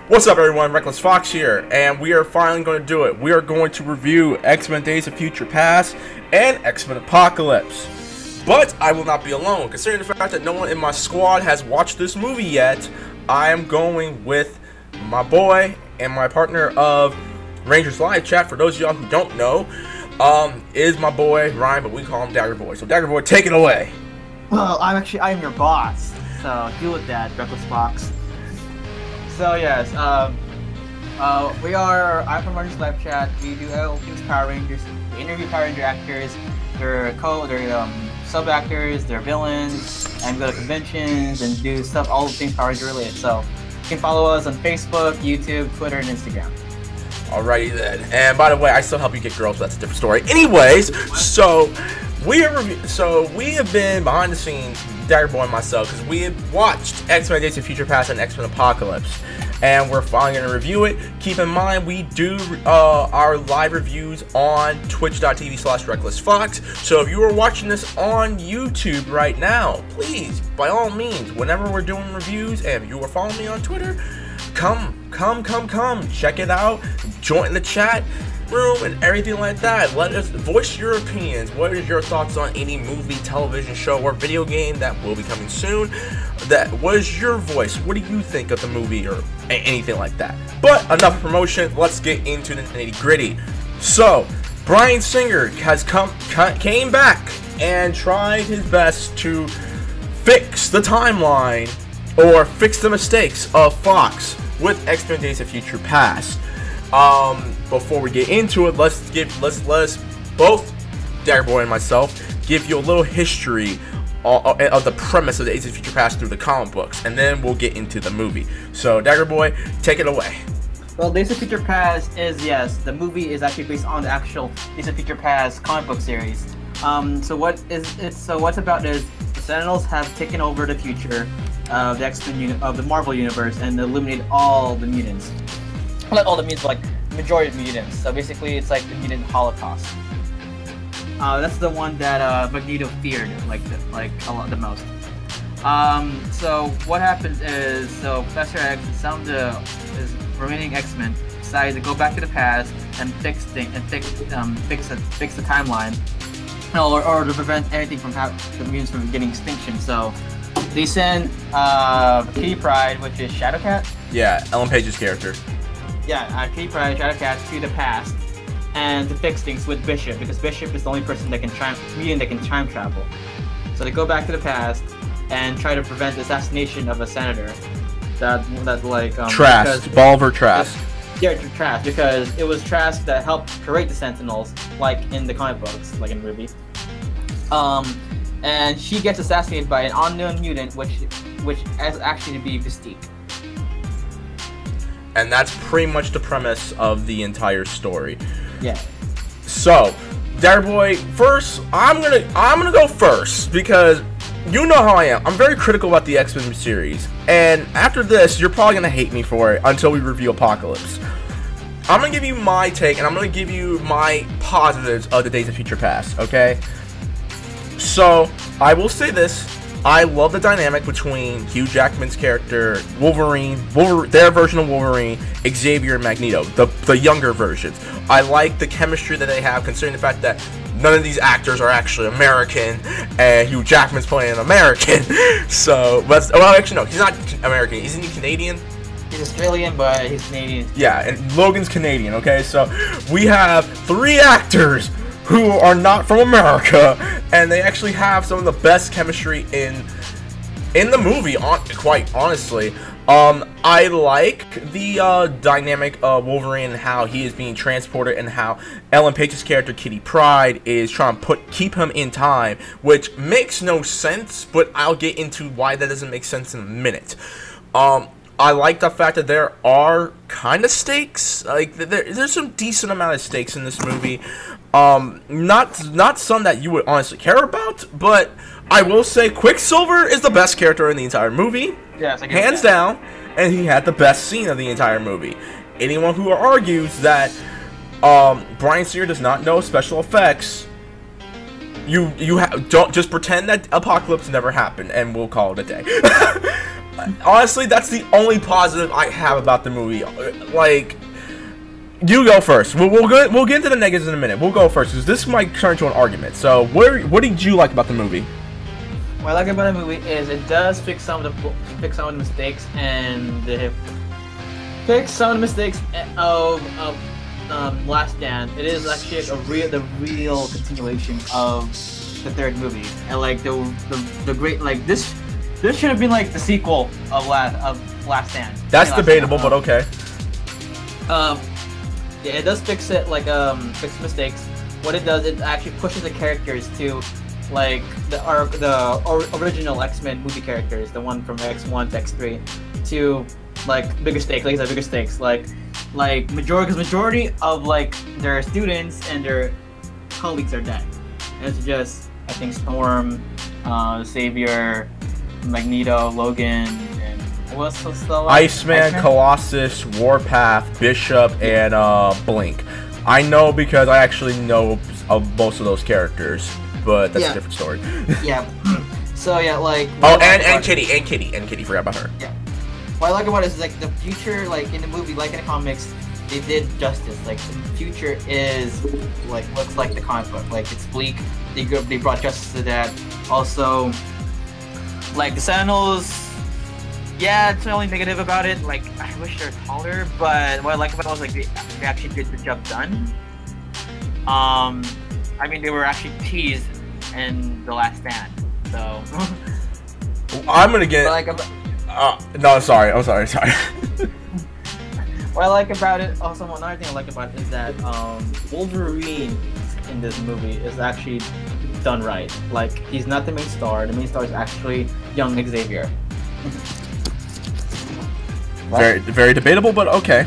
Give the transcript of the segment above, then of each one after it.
What's up, everyone? Reckless Fox here, and we are finally going to do it. We are going to review X-Men Days of Future Past and X-Men Apocalypse. But I will not be alone. Considering the fact that no one in my squad has watched this movie yet, I am going with my boy and my partner of Rangers Live Chat. For those of y'all who don't know, is my boy Ryan, but we call him Dagger Boy. So Dagger Boy, take it away. Well, I'm your boss, so deal with that, Reckless Fox. So yes, I'm from Rangers Live Chat. We do all things Power Rangers. We interview Power Ranger actors, their sub actors, their villains, and go to conventions and do stuff, all the things Power Ranger related. So you can follow us on Facebook, YouTube, Twitter, and Instagram. Alrighty then. And by the way, I still help you get girls, but that's a different story. Anyways, so we have been behind the scenes, Dagger Boy and myself, because we have watched X-Men Days of Future Past and X-Men Apocalypse, and we're finally going to review it. Keep in mind, we do our live reviews on twitch.tv/recklessfox, so if you are watching this on YouTube right now, please, by all means, whenever we're doing reviews, and if you are following me on Twitter, come, check it out, join the chat room and everything like that. Let us voice your opinions. What is your thoughts on any movie, television show, or video game that will be coming soon? What is your voice? What do you think of the movie or anything like that? But enough promotion. Let's get into the nitty gritty. So Bryan Singer has came back and tried his best to fix the timeline or fix the mistakes of Fox with X-Men Days of Future Past. Before we get into it, let us both, Dagger Boy and myself, give you a little history of the premise of the Days of Future Past through the comic books, and then we'll get into the movie. So, Dagger Boy, take it away. Well, Days of Future Past is, yes, the movie is actually based on the actual Days of Future Past comic book series. So what's about is the Sentinels have taken over the future of the X-Men of the Marvel universe and eliminated all the mutants. Not all the mutants, but like the majority of mutants. So basically, it's like the mutant holocaust. That's the one that Magneto feared the most. So what happens is, Professor X and some of the remaining X-Men decide to go back to the past and fix the timeline, or to prevent anything from the mutants from getting extinction. So they send Kitty Pryde, which is Shadowcat. Yeah, Ellen Page's character. Yeah, Kitty Pryde, Shadowcat, to the past, and to fix things with Bishop, because Bishop is the only person that can time travel. So they go back to the past and try to prevent the assassination of a senator. Trask, Bolivar Trask. Yeah, Trask, because it was Trask that helped create the Sentinels, like in the comic books, like in the movie. And she gets assassinated by an unknown mutant, which is actually to be Mystique. And that's pretty much the premise of the entire story. Yeah. So, Dagger Boy, first, I'm gonna go first because you know how I am. I'm very critical about the X-Men series, and after this, you're probably gonna hate me for it until we review Apocalypse. I'm gonna give you my take, and I'm gonna give you my positives of the Days of Future Past. Okay. So, I will say this. I love the dynamic between Hugh Jackman's character, Wolverine, their version of Wolverine, Xavier, and Magneto, the younger versions. I like the chemistry that they have, considering the fact that none of these actors are actually American, and Hugh Jackman's playing an American. So, actually, no, he's not American. Isn't he Canadian? He's Australian, but he's Canadian. Yeah, and Logan's Canadian, okay? So, we have 3 actors who are not from America, and they actually have some of the best chemistry in the movie, quite honestly. I like the dynamic of Wolverine and how he is being transported, and how Ellen Page's character Kitty Pryde is trying to keep him in time, which makes no sense, but I'll get into why that doesn't make sense in a minute. I like the fact that there are kind of stakes. Like there's some decent amount of stakes in this movie. Not some that you would honestly care about, but I will say Quicksilver is the best character in the entire movie. Yes, hands down, and he had the best scene of the entire movie. Anyone who argues that Bryan Singer does not know special effects, don't just pretend that Apocalypse never happened, and we'll call it a day. honestly, that's the only positive I have about the movie. Like, you go first. We'll get into the negatives in a minute. We'll go first because this might turn into an argument. So, what did you like about the movie? What I like about the movie is it does fix some of the mistakes of Last Stand. It is actually the real continuation of the third movie, and like the great like this should have been like the sequel of Last Stand. That's debatable, but okay. Yeah, it does fix it like fix mistakes. What it does, it actually pushes the characters to like the original X-Men movie characters, the one from X1 to X3, to like bigger stakes. Like I said, bigger stakes. Like majority of like their students and their colleagues are dead. And it's just I think Storm, Xavier, Magneto, Logan, and what's the Iceman, Colossus, Warpath, Bishop, and Blink. I know because I actually know of most of those characters, but that's a different story. Yeah. So yeah, like. Oh, and Kitty. Forgot about her. Yeah. What I like about it is like the future, like in the movie, like in the comics, they did justice. Like the future is like looks like the comic book. Like it's bleak. They brought justice to that. Also, like the Sentinels. Yeah, it's only negative about it. Like I wish they're taller, but what I like about it was like they actually did the job done. I mean they were actually teased in The Last Stand. So I'm gonna get. No, sorry. What I like about it, also another thing I like about it is that Wolverine in this movie is actually done right. Like he's not the main star. The main star is actually young Xavier. Very, very debatable, but okay.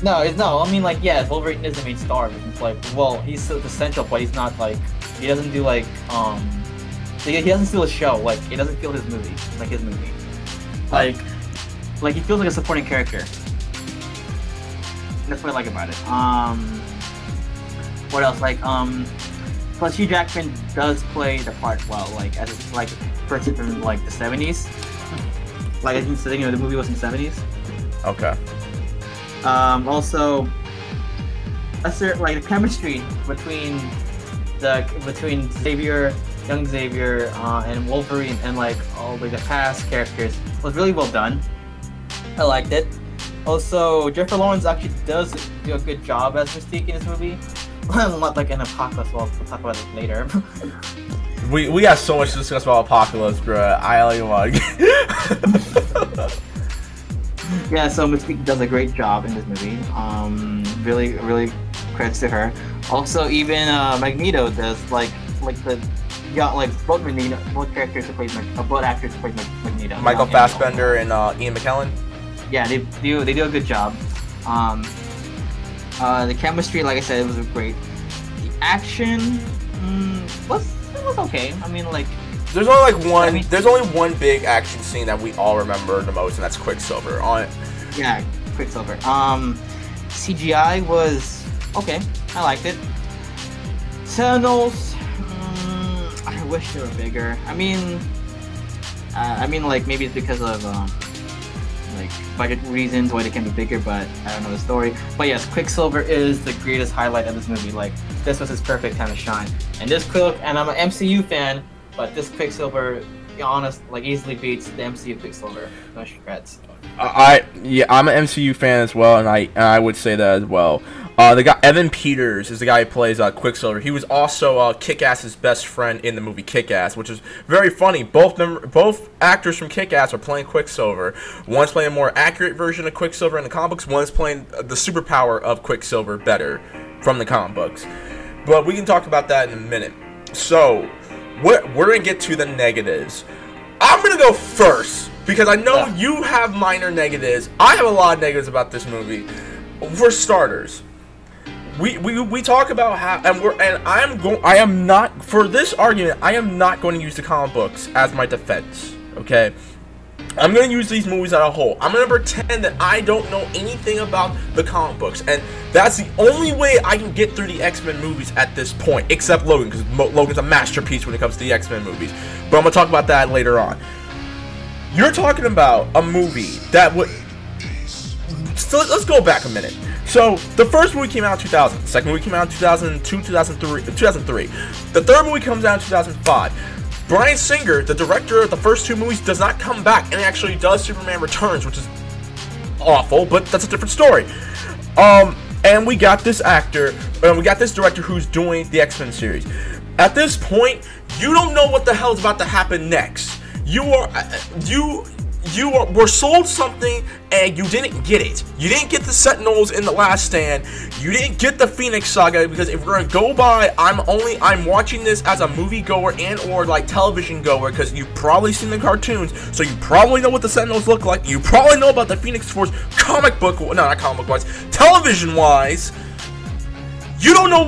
No. I mean, like, yeah, Wolverine is the main star. It's like, well, he's still essential, but he's not like he doesn't do like he doesn't steal a show. Like it doesn't feel his movie, like his movie. Like he feels like a supporting character. That's what I like about it. What else? Like plus Hugh Jackman does play the part well. Like as a person from like the 70s. Like I think the movie was in the 70s. Okay. Also, like the chemistry between Xavier, young Xavier, and Wolverine, and like all like the past characters was really well done. I liked it. Also, Jennifer Lawrence actually does do a good job as Mystique in this movie. Not like an Apocalypse. We'll talk about it later. We have so much to discuss about Apocalypse, bro. I like Yeah, so Mystique does a great job in this movie. Really, really credits to her. Also, even Magneto does like both characters who played both actors who played Magneto. Michael Fassbender and Ian McKellen. Yeah, they do a good job. The chemistry, like I said, it was great. The action was okay. I mean, like there's only one big action scene that we all remember the most, and that's Quicksilver. Yeah, Quicksilver. CGI was okay. I liked it. Sentinels, I wish they were bigger. I mean, like maybe it's because of like budget reasons why they can be bigger, but I don't know the story. But yes, Quicksilver is the greatest highlight of this movie. Like this was his perfect time to shine. And and I'm an MCU fan, but this Quicksilver, like easily beats the MCU Quicksilver. No regrets. I'm an MCU fan as well, and I would say that as well. The guy Evan Peters is the guy who plays Quicksilver. He was also Kick-Ass's best friend in the movie Kick-Ass, which is very funny. Both actors from Kick-Ass are playing Quicksilver. One's playing a more accurate version of Quicksilver in the comic books. One's playing the superpower of Quicksilver better from the comic books. But we can talk about that in a minute. So we're gonna get to the negatives. I'm gonna go first because I know you have minor negatives. I have a lot of negatives about this movie. For starters, we talk about how I am not for this argument. I am not going to use the comic books as my defense. Okay, I'm going to use these movies as a whole. I'm going to pretend that I don't know anything about the comic books, and that's the only way I can get through the X-Men movies at this point, except Logan, because Logan's a masterpiece when it comes to the X-Men movies. But I'm going to talk about that later on. You're talking about a movie that would. So let's go back a minute. So the first movie came out in 2000. The second movie came out in 2002, 2003. The third movie comes out in 2005. Bryan Singer, the director of the first two movies, does not come back and actually does Superman Returns, which is awful, but that's a different story. And we got this actor, and we got this director who's doing the X-Men series. At this point, you don't know what the hell is about to happen next. You were sold something and you didn't get it. You didn't get the Sentinels in The Last Stand. You didn't get the Phoenix Saga, because if we're gonna go by, I'm watching this as a movie goer and or like television goer, because you've probably seen the cartoons, so you probably know what the Sentinels look like. You probably know about the Phoenix Force not comic book wise, television wise. You don't know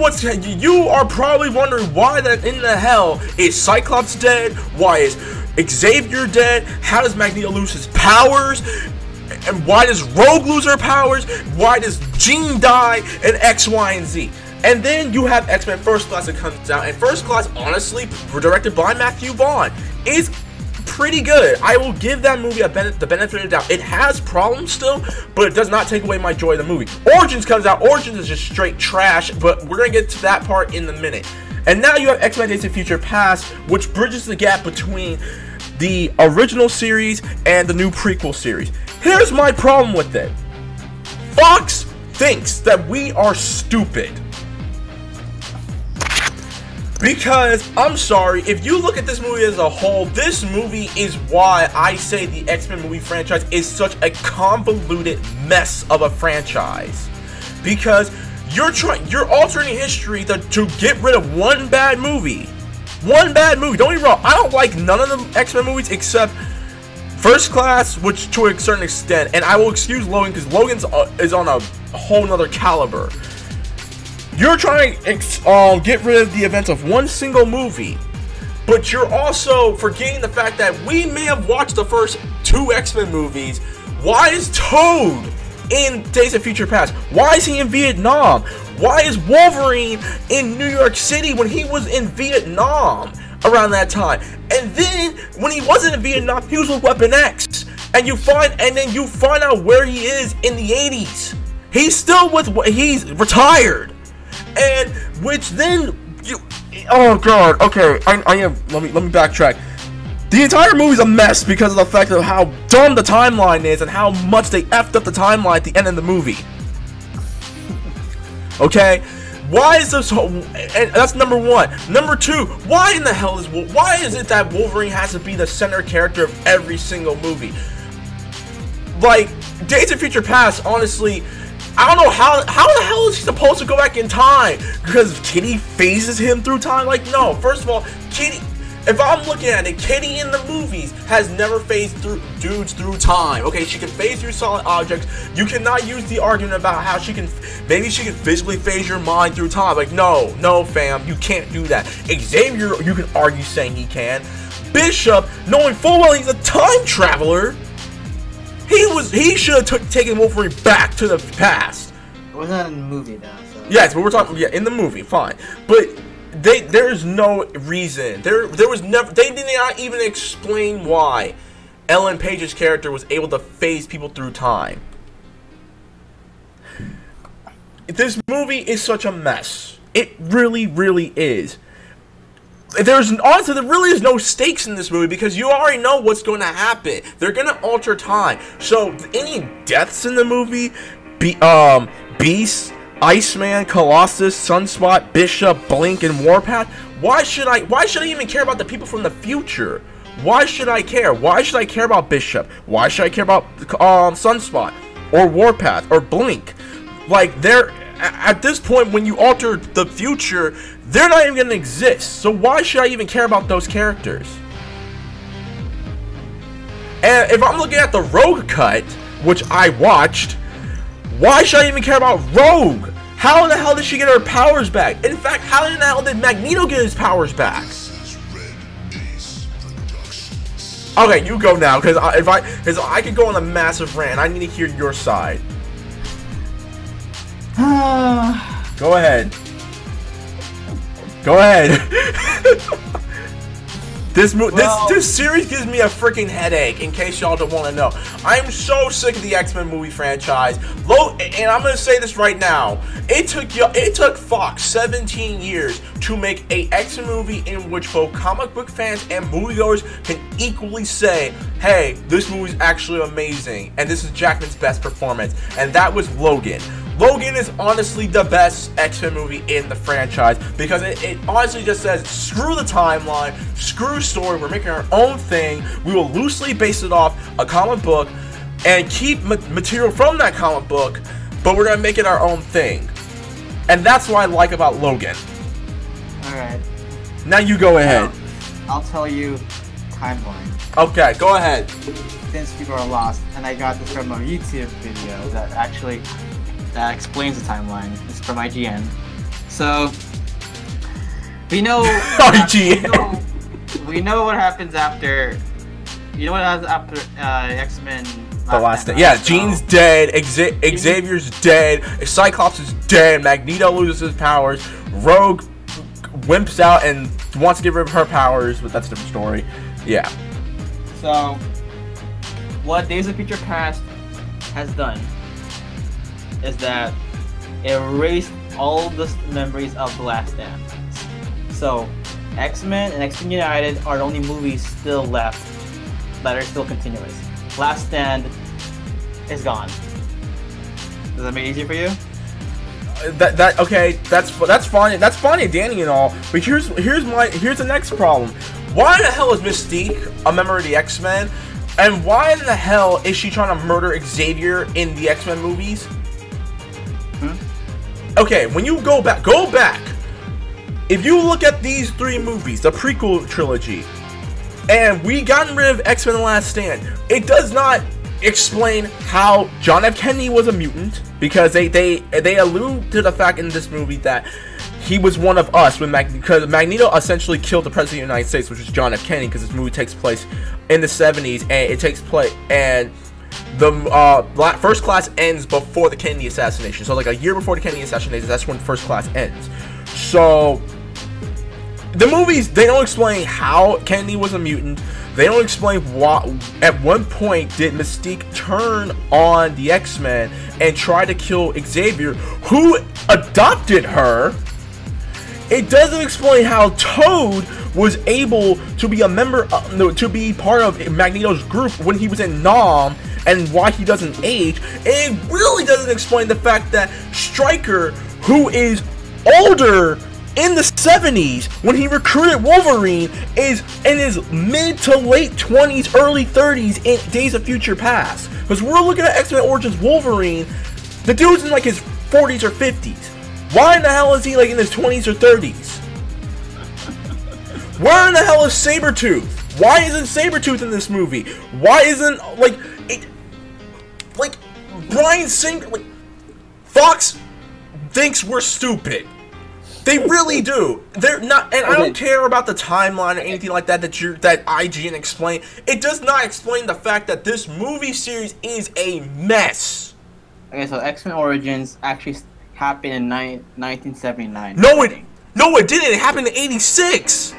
you are probably wondering why that in the hell is Cyclops dead? Why is Xavier dead? How does Magneto lose his powers? And why does Rogue lose her powers? Why does Jean die? And X, Y, and Z. And then you have X-Men First Class that comes out. And First Class, honestly, directed by Matthew Vaughn, is pretty good. I will give that movie the benefit of the doubt. It has problems still, but it does not take away my joy of the movie. Origins comes out. Origins is just straight trash, but we're going to get to that part in a minute. And now you have X-Men Days of Future Past, which bridges the gap between the original series and the new prequel series. Here's my problem with it. Fox thinks that we are stupid. Because, I'm sorry, if you look at this movie as a whole, this movie is why I say the X-Men movie franchise is such a convoluted mess of a franchise. Because you're altering history to get rid of one bad movie. One bad movie. Don't get me wrong, I don't like none of the X-Men movies except First Class, which to a certain extent, and I will excuse Logan because Logan's is on a whole nother caliber. You're trying to get rid of the events of one single movie, but you're also forgetting the fact that we may have watched the first two X-Men movies. Why is Toad in Days of Future Past? Why is he in Vietnam? Why is Wolverine in New York City when he was in Vietnam around that time? And then when he wasn't in Vietnam, he was with Weapon X. And then you find out where he is in the 80s. He's retired. And which then oh god, okay, let me backtrack. The entire movie's a mess because of the fact of how dumb the timeline is and how much they effed up the timeline at the end of the movie. Okay? Why is this and that's number one. Number two, why is it that Wolverine has to be the center character of every single movie? Like, Days of Future Past, honestly, I don't know how the hell is he supposed to go back in time? Because Kitty phases him through time? Like, no. First of all, Kitty, if I'm looking at it, Kitty in the movies has never phased dudes through time. Okay, she can phase through solid objects. You cannot use the argument about how maybe she can physically phase your mind through time. Like, no, fam, you can't do that. Xavier, you can argue saying he can. Bishop, knowing full well he's a time traveler, he should have taken Wolverine back to the past. It wasn't in the movie though. So. Yes, but we're talking in the movie, fine. But there's no reason. There was never. They did not even explain why Ellen Page's character was able to phase people through time. This movie is such a mess. It really, really is. Honestly, there really is no stakes in this movie because you already know what's going to happen. They're going to alter time. So, any deaths in the movie, Beast, Iceman, Colossus, Sunspot, Bishop, Blink, and Warpath, why should I even care about the people from the future? Why should I care? Why should I care about Bishop? Why should I care about Sunspot, or Warpath, or Blink? Like, at this point, when you alter the future, they're not even going to exist. So why should I even care about those characters? And if I'm looking at the Rogue cut, which I watched, why should I even care about Rogue? How in the hell did she get her powers back? In fact, how in the hell did Magneto get his powers back? Okay, you go now, because I could go on a massive rant. I need to hear your side. Go ahead. Go ahead. This series gives me a freaking headache. In case y'all don't want to know, I'm so sick of the X-Men movie franchise. And I'm gonna say this right now: it took Fox 17 years to make a X-Men movie in which both comic book fans and moviegoers can equally say, "Hey, this movie's actually amazing," and this is Jackman's best performance, and that was Logan. Logan is honestly the best X-Men movie in the franchise because it honestly just says, screw the timeline, screw story, we're making our own thing, we will loosely base it off a comic book and keep material from that comic book, but we're going to make it our own thing. And that's what I like about Logan. Alright. Now you go ahead. I'll tell you timeline. Okay, go ahead. Since people are lost, and I got this from a YouTube video that explains the timeline. It's from IGN. So we know IGN. We know what happens after. You know what happens after X-Men? The last day. Yeah, Jean's dead. Xavier's dead. Cyclops is dead. Magneto loses his powers. Rogue wimps out and wants to get rid of her powers, but that's a different story. Yeah. So what Days of Future Past has done is that it erased all the memories of The Last Stand. So, X-Men and X-Men United are the only movies still left that are still continuous. Last Stand is gone. Does that make it easier for you? Okay, that's fine. That's fine and Danny and all. But here's the next problem. Why the hell is Mystique a member of the X-Men? And why in the hell is she trying to murder Xavier in the X-Men movies? Okay, when you go back. If you look at these three movies, the prequel trilogy, and we gotten rid of X-Men: The Last Stand, it does not explain how John F. Kennedy was a mutant, because they allude to the fact in this movie that he was one of us because Magneto essentially killed the President of the United States, which is John F. Kennedy, because this movie takes place in the 70s, and the First Class ends before the Kennedy assassination. So like a year before the Kennedy assassination, that's when First Class ends. So the movies, they don't explain how Kennedy was a mutant. They don't explain what, at one point did Mystique turn on the X-Men and try to kill Xavier, who adopted her. It doesn't explain how Toad was able to be a member, to be part of Magneto's group when he was in Nam, and why he doesn't age. And it really doesn't explain the fact that Stryker, who is older in the 70s when he recruited Wolverine, is in his mid to late 20s, early 30s in Days of Future Past. Because we're looking at X-Men Origins Wolverine, the dude's in like his 40s or 50s. Why in the hell is he like in his 20s or 30s? Where in the hell is Sabretooth? Why isn't Sabretooth in this movie? Why isn't, like Bryan Singer, Fox thinks we're stupid. They really do. They're not, and I don't care about the timeline or anything like that that IGN explained. It does not explain the fact that this movie series is a mess. Okay, so X-Men Origins actually happened in 1979. No, it didn't. It happened in '86.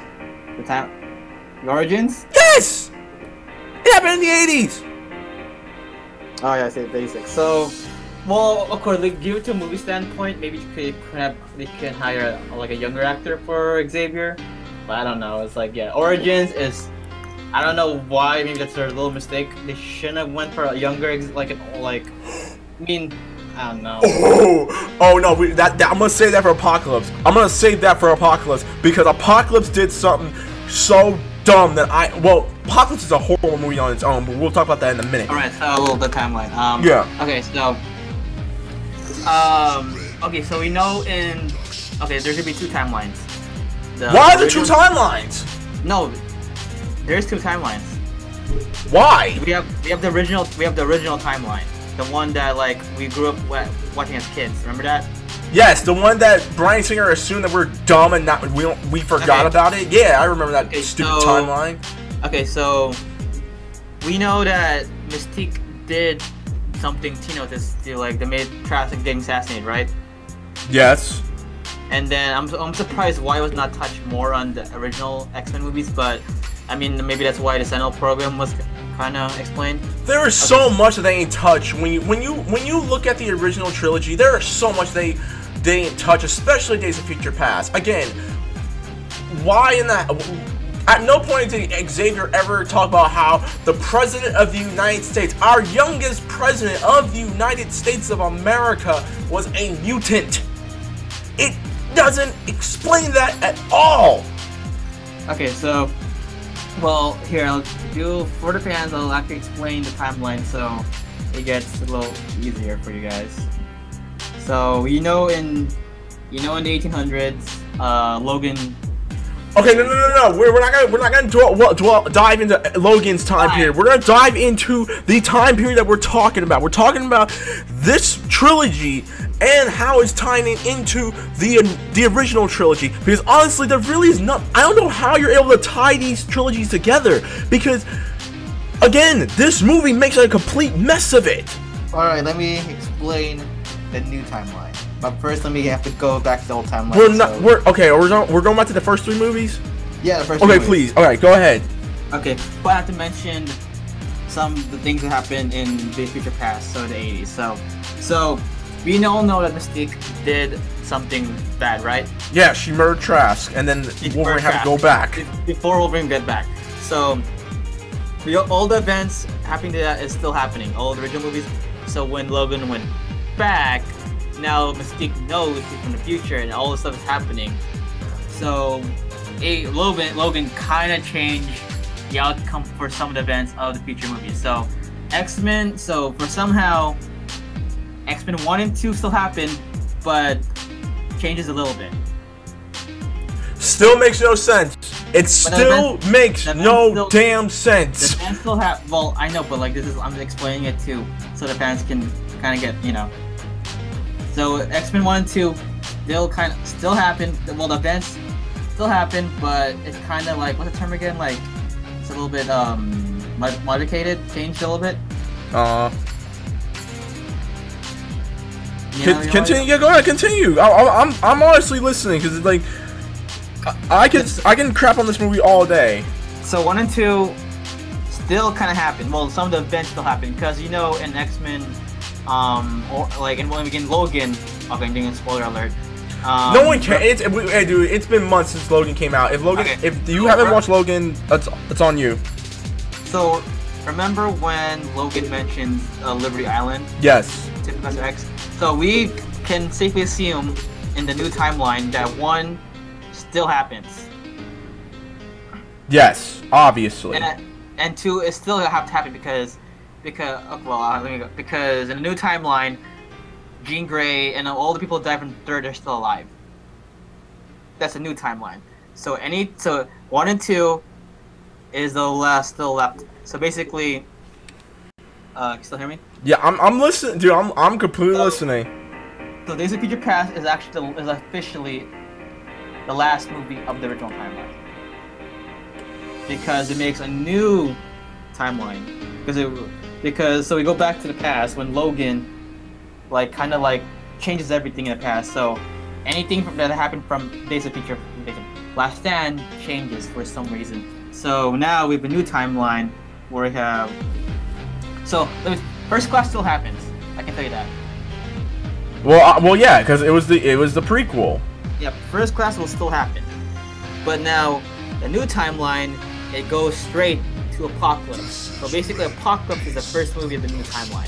The Origins? Yes! It happened in the 80s. Oh yeah, I say basic. So, well, of course, like, due to a movie standpoint, maybe they can hire like a younger actor for Xavier, but I don't know. It's like, yeah, Origins is, I don't know why. Maybe that's their little mistake. They shouldn't have went for a younger, I mean, I don't know. Oh no, I'm gonna save that for Apocalypse. I'm gonna save that for Apocalypse because Apocalypse did something so dumb that Apocalypse is a horrible movie on its own, but we'll talk about that in a minute. Alright, so the timeline. Yeah. Okay, so okay, so we know there's gonna be two timelines. Why are there two timelines? No, there's two timelines. Why? We have the original timeline. The one that like we grew up watching as kids. Remember that? Yes, the one that Bryan Singer assumed that we're dumb and we forgot about it. Yeah, I remember that stupid timeline. Okay, so we know that Mystique did something, to like, they made Trask getting assassinated, right? Yes. And then I'm surprised why it was not touched more on the original X-Men movies, but I mean maybe that's why the Sentinel program was kind of explained. There is so much that they ain't touched. When you look at the original trilogy, there is so much they ain't touch, especially Days of Future Past. Again, why in that? At no point did Xavier ever talk about how the President of the United States, our youngest President of the United States of America, was a mutant. It doesn't explain that at all. Okay, so, well, here, I'll do, for the fans, I'll actually explain the timeline so it gets a little easier for you guys. So, in the 1800s, Logan... Okay, no. We're not gonna dive into Logan's time period. We're gonna dive into the time period that we're talking about. We're talking about this trilogy and how it's tying into the original trilogy. Because honestly, there really is not. I don't know how you're able to tie these trilogies together. Because again, this movie makes a complete mess of it. All right, let me explain the new timeline. But first, we have to go back to the old timeline. We're going back to the first 3 movies? Yeah, the first 3 movies. Please. Alright, go ahead. Okay, but I have to mention some of the things that happened in Days of Future Past, so the 80s. So we all know that Mystique did something bad, right? Yeah, she murdered Trask, and then Wolverine had to go back. Before Wolverine got back. So, all the events happening to that is still happening, all the original movies. So when Logan went back, now Mystique knows he's from the future and all this stuff is happening. So Logan kind of changed the outcome for some of the events of the future movies. So X-Men, for somehow X-Men 1 and 2 still happen, but changes a little bit. Still makes no sense. It still makes no damn sense. The fans still have, well, I know, but like I'm explaining it too, so the fans can kind of get, So X-Men 1 and 2 still happen. Well, the events still happen, but it's kind of like, what's the term again? Like, it's a little bit modified, changed a little bit. Continue. Yeah, go ahead. Continue. I'm honestly listening because it's like I can crap on this movie all day. So 1 and 2 still kind of happen. Well, some of the events still happen because in X-Men. Or like in Logan. Okay, I'm doing a spoiler alert. No one cares. Hey, dude, it's been months since Logan came out. If you haven't watched Logan, it's on you. So, remember when Logan mentioned Liberty Island? Yes. To Professor X. So we can safely assume in the new timeline that 1 still happens. Yes, obviously. And 2 is still gonna have to happen because in the new timeline, Jean Grey and all the people who died from Third are still alive. That's a new timeline. So 1 and 2 is the last still left. So basically, can you still hear me? Yeah, I'm listening, dude. I'm completely listening. So Days of Future Past is officially the last movie of the original timeline because it makes a new timeline so we go back to the past when Logan kind of changes everything in the past. So anything that happened from Days of Future Last Stand changes for some reason. So now we have a new timeline where we have First Class still happens. I can tell you that. Well, yeah, because it was the prequel. Yeah, First Class will still happen, but now the new timeline it goes straight to Apocalypse. So basically, Apocalypse is the first movie of the new timeline.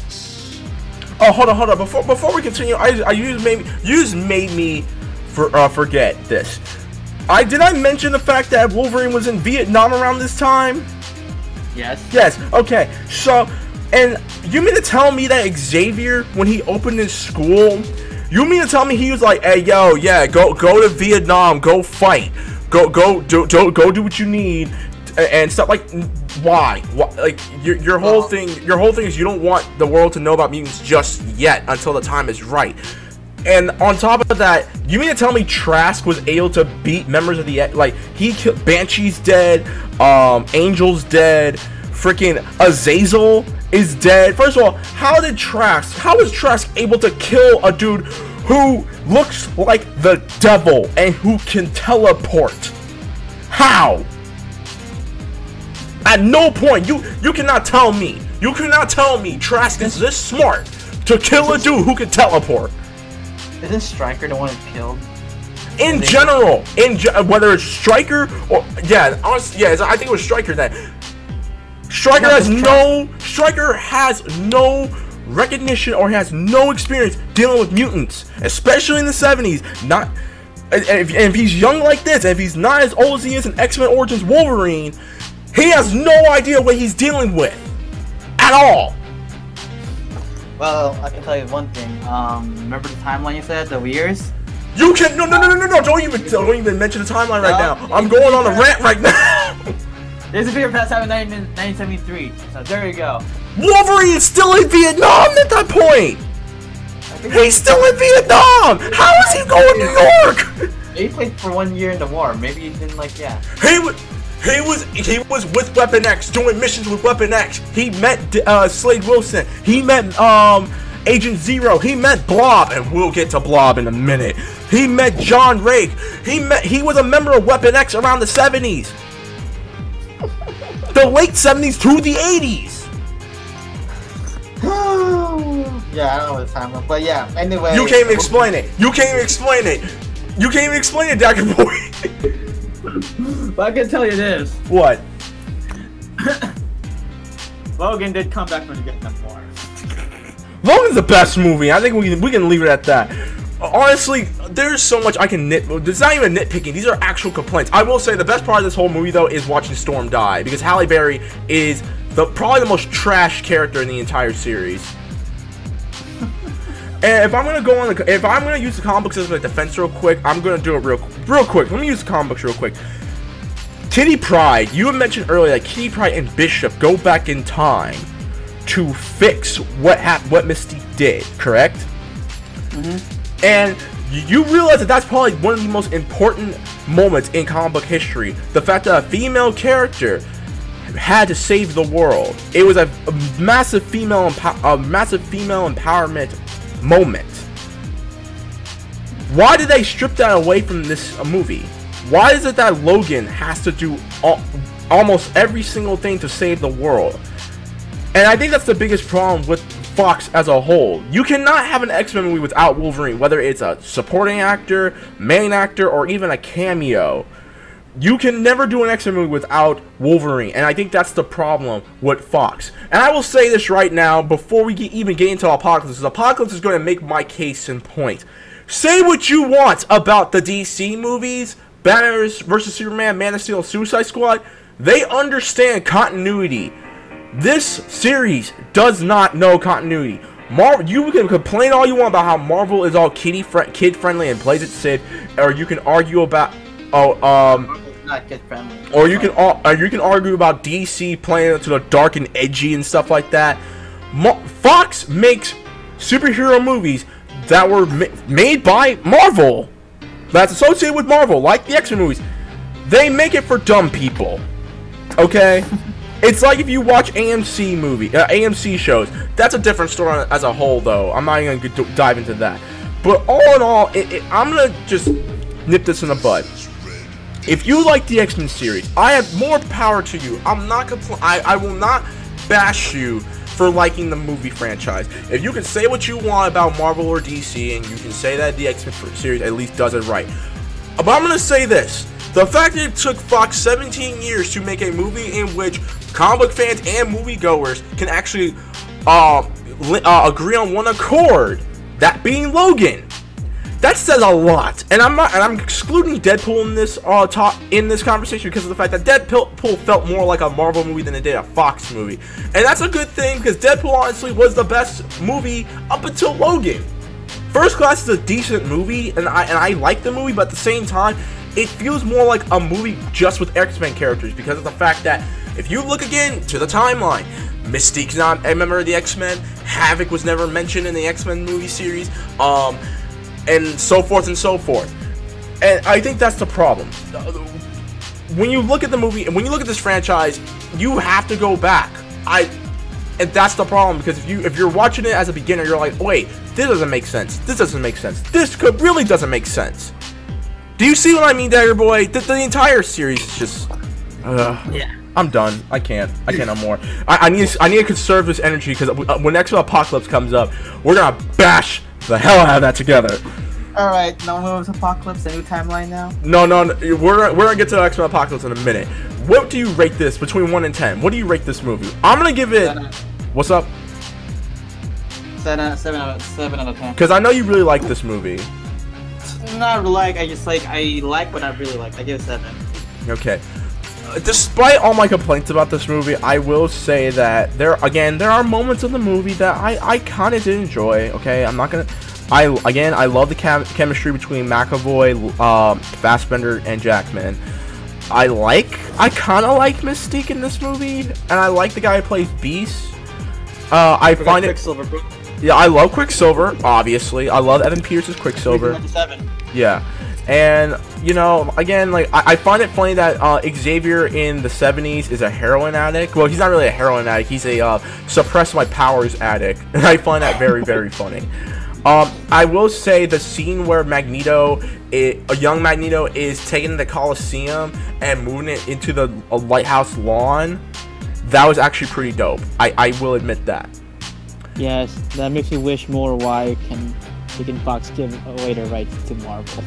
Oh, hold on. Before we continue, you just made me forget this. Did I mention the fact that Wolverine was in Vietnam around this time? Yes. Yes. Okay. So, and you mean to tell me that Xavier, when he opened his school, you mean to tell me he was like, "Hey, yo, yeah, go to Vietnam, go fight, go do what you need." And stuff like why? Like your whole thing is you don't want the world to know about mutants just yet until the time is right. And on top of that, you mean to tell me Trask was able to beat members of the he killed Banshee's dead, Angel's dead, freaking Azazel is dead. First of all, how was Trask able to kill a dude who looks like the devil and who can teleport. How? At no point, you cannot tell me Trask is this smart to kill a dude who can teleport. Isn't Stryker the one who killed? In general, whether it's Stryker or honestly, I think it was Stryker then. Stryker has no recognition or has no experience dealing with mutants, especially in the 70s. If he's young like this, if he's not as old as he is in X-Men Origins Wolverine, he has no idea what he's dealing with at all. Well, I can tell you one thing. Remember the timeline you said, the years? You can no. Don't even mention the timeline right now. I'm going on a rant right now. There's a figure pass happened in 1973. So there you go. Wolverine's still in Vietnam at that point. He's still in Vietnam. How is he going to New York? He played for 1 year in the war. Maybe he didn't He was with Weapon X, doing missions with Weapon X. He met Slade Wilson. He met Agent Zero. He met Blob, and we'll get to Blob in a minute. He met John Rake. He was a member of Weapon X around the 70s. The late 70s to the 80s. Yeah, I don't know the time, but yeah. Anyway, you can't even explain it. You can't even explain it, Dagger Boy. But I can tell you this. What? Logan did come back from the Vietnam War. Logan's the best movie. I think we can leave it at that. Honestly, there's so much I can It's not even nitpicking. These are actual complaints. I will say the best part of this whole movie, though, is watching Storm die, because Halle Berry is probably the most trash character in the entire series. And if I'm gonna use the comic books as a defense real quick, I'm gonna do it real quick. Let me use the comic books real quick. Kitty Pryde, you had mentioned earlier that Kitty Pryde and Bishop go back in time to fix what Mystique did, correct? Mm-hmm. And you realize that that's probably one of the most important moments in comic book history. The fact that a female character had to save the world. It was a massive female empowerment moment. Why did they strip that away from this movie? Why is it that Logan has to do almost every single thing to save the world? And I think that's the biggest problem with Fox as a whole. You cannot have an X-Men movie without Wolverine, whether it's a supporting actor, main actor, or even a cameo. You can never do an X-Men movie without Wolverine, and I think that's the problem with Fox. And I will say this right now, before we even get into Apocalypse. Apocalypse is going to make my case in point. Say what you want about the DC movies, Batman vs. Superman, Man of Steel, and Suicide Squad. They understand continuity. This series does not know continuity. You can complain all you want about how Marvel is all kid-friendly and plays it safe, or you can argue about not kid friendly. Or you can argue about DC playing to the dark and edgy and stuff like that. Fox makes superhero movies that were made by Marvel, that's associated with Marvel, like the X-Men movies. They make it for dumb people. Okay. It's like if you watch AMC shows. That's a different story as a whole, though. I'm not even going to dive into that. But all in all, I'm going to just nip this in the bud. If you like the X-Men series, I have more power to you. I will not bash you for liking the movie franchise. If you can say what you want about Marvel or DC, and you can say that the X-Men series at least does it right. But I'm going to say this. The fact that it took Fox 17 years to make a movie in which comic book fans and moviegoers can actually agree on one accord, that being Logan, that says a lot. And I'm excluding Deadpool in this conversation because of the fact that Deadpool felt more like a Marvel movie than it did a Fox movie, and that's a good thing because Deadpool honestly was the best movie up until Logan. First Class is a decent movie, and I like the movie, but at the same time, it feels more like a movie just with X-Men characters because of the fact that if you look again to the timeline, Mystique's not a member of the X-Men, Havoc was never mentioned in the X-Men movie series, and so forth and so forth. And I think that's the problem. When you look at the movie and when you look at this franchise, you have to go back. And that's the problem, because if you're watching it as a beginner, you're like, wait, this doesn't make sense. This doesn't make sense. This really doesn't make sense. Do you see what I mean, Dagger Boy? The entire series is just, yeah. I'm done. I can't no more. I need to conserve this energy, because when X-Men Apocalypse comes up, we're gonna bash the hell out of that together. All right, no moves Apocalypse, a new timeline now. No, we're gonna get to X-Men Apocalypse in a minute. What do you rate this between 1 and 10? What do you rate this movie? I'm gonna give it. What's up? 7 out of 10. Because I know you really like this movie. Not like I like what I really like. I give it 7. Okay. Despite all my complaints about this movie, I will say that there are moments in the movie that I kind of did enjoy. Okay, I'm not gonna. I love the chemistry between McAvoy, Fassbender, and Jackman. I kind of like Mystique in this movie, and I like the guy who plays Beast. I find it. Quicksilver, bro. Yeah, I love Quicksilver. Obviously, I love Evan Peters as Quicksilver. Yeah, and you know, again, like I find it funny that Xavier in the 70s is a heroin addict. Well, he's not really a heroin addict. He's a suppress my powers addict, and I find that very, very funny. I will say the scene where a young Magneto is taking the Coliseum and moving it into the lighthouse lawn, that was actually pretty dope. I will admit that. Yes, that makes me wish more why can Fox give away their rights to Marvel.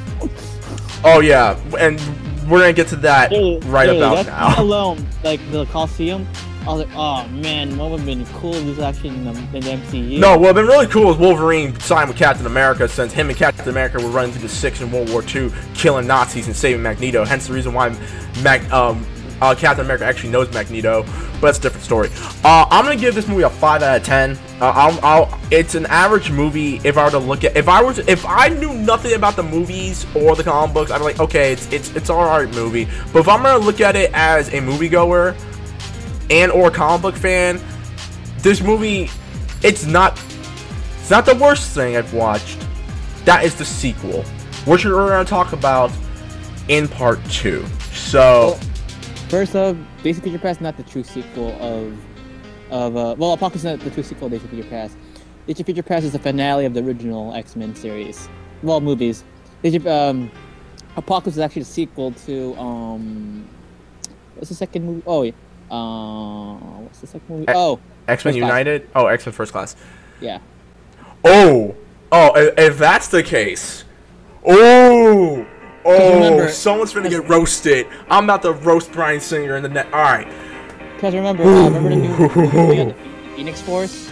Oh yeah, and we're gonna get to that about now. Alone, like the Coliseum, I was like, oh man, what would have been cool if this was actually in the MCU. No, what would have been really cool is Wolverine signed with Captain America, since him and Captain America were running through the 6 in World War II, killing Nazis and saving Magneto. Hence the reason why Captain America actually knows Magneto, but that's a different story. I'm gonna give this movie a 5 out of 10. It's an average movie. If I were to look at, if I knew nothing about the movies or the comic books, I'd be like, okay, it's alright movie. But if I'm gonna look at it as a moviegoer and or comic book fan, this movie, it's not the worst thing I've watched. That is the sequel, which we're gonna talk about in part 2. So. First off, Days of Future Past not the true sequel well, Apocalypse is not the true sequel of Days of Future Past. Days of Future Past is the finale of the original X-Men series. Well, movies. Apocalypse is actually the sequel to what's the second movie? Oh yeah. What's the second movie? X-Men United? Oh, X-Men First Class. Yeah. Oh, if that's the case. Oh, someone's gonna get roasted. I'm about to roast Bryan Singer in the net. All right. Because remember the new movie of the Phoenix Force?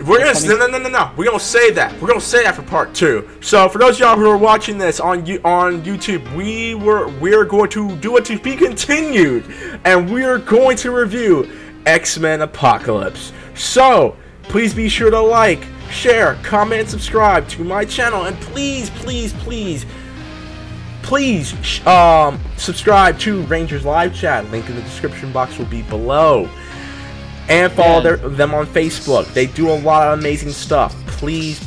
We're gonna no. We're gonna save that. We're gonna save that for part 2. So for those of y'all who are watching this on YouTube, we're going to do it to be continued, and we are going to review X-Men Apocalypse. So please be sure to like, share, comment, and subscribe to my channel, and please subscribe to Rangers Live Chat. Link in the description box will be below, and follow them on Facebook. They do a lot of amazing stuff. Please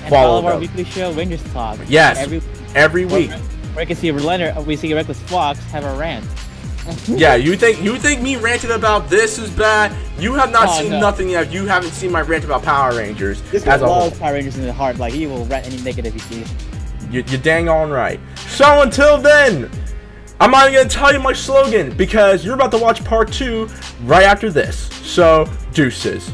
follow them. Our weekly show, Rangers Talk. Yes, every week. Where we see Reckless Fox have a rant. Yeah, you think me ranting about this is bad? You have not seen nothing yet. You haven't seen my rant about Power Rangers. This guy loves Power Rangers in the heart. Like, he will rant any negative he sees. You're dang on right. So until then, I'm not even gonna tell you my slogan, because you're about to watch part 2 right after this. So deuces.